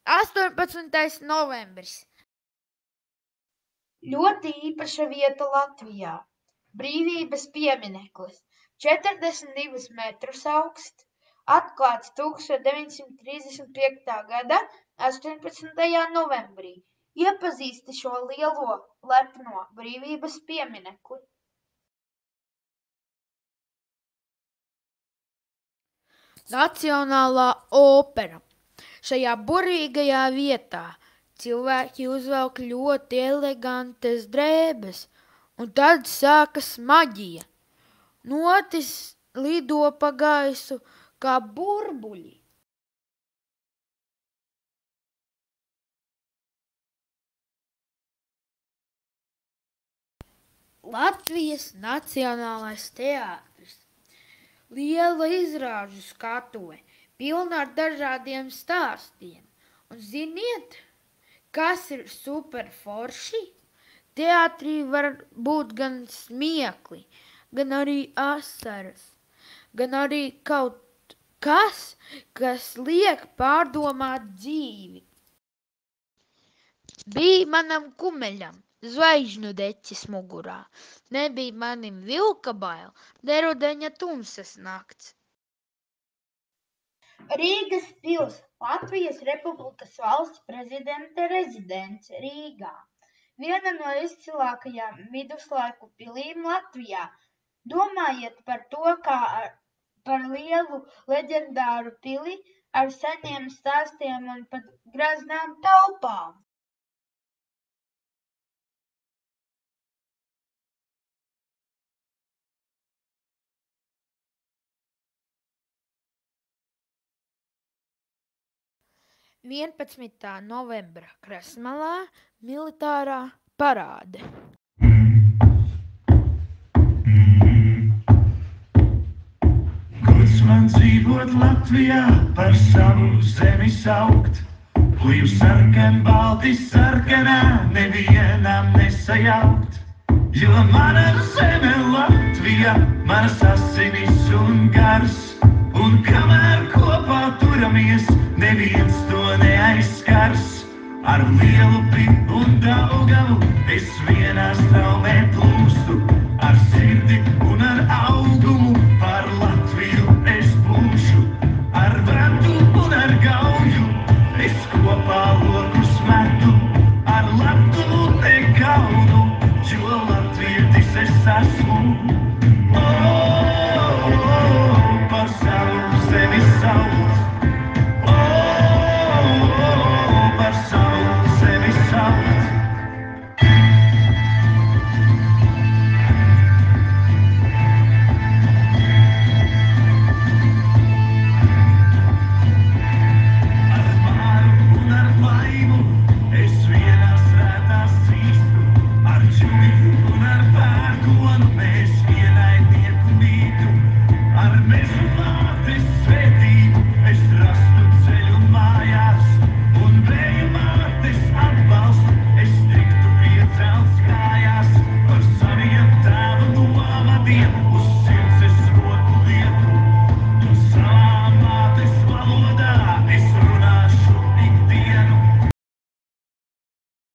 18. novembris. Ļoti īpaša vieta Latvijā. Brīvības piemineklis. 42 metrus augsts. Atklāts 1935. gada 18. novembrī. Iepazīsti šo lielo, lepno brīvības pieminekli. Nacionālā opera. Šajā burvīgajā vietā cilvēki uzvelk ļoti elegantas drēbes, un tad sākas maģija. Notis lido pa gaisu kā burbuļi. Latvijas Nacionālais teātris. Liela izrāžu skatuve, pilna ar dažādiem stāstiem. Un ziniet, kas ir super forši? Teātrī var būt gan smiekli, gan arī asaras, gan arī kaut kas, kas liek pārdomāt dzīvi. Bija manam kumeļam zvaigžņu deķis mugurā, nebija manim vilka bail, ne rudeņa tumsas nakts. Rīgas pils, Latvijas Republikas valsts prezidenta rezidence Rīgā. Viena no izcilākajām viduslaiku pilīm Latvijā. Domājiet par to kā par lielu leģendāru pili ar seniem stāstiem un pat graznām telpām. Novembra Krasmalā militārā parāde. Gods man dzīvot Latvijā, par savu zemi saukt, Puju sarkan, balti sarkanā, nevienam nesajaukt. Jo mana zeme Latvija, manas asinis un gars, un kamēr kopā turamies, neviens to neaizskars. Ar Lielupi un Daugavu es vienā straumē plūstu, ar sirdi un ar augumu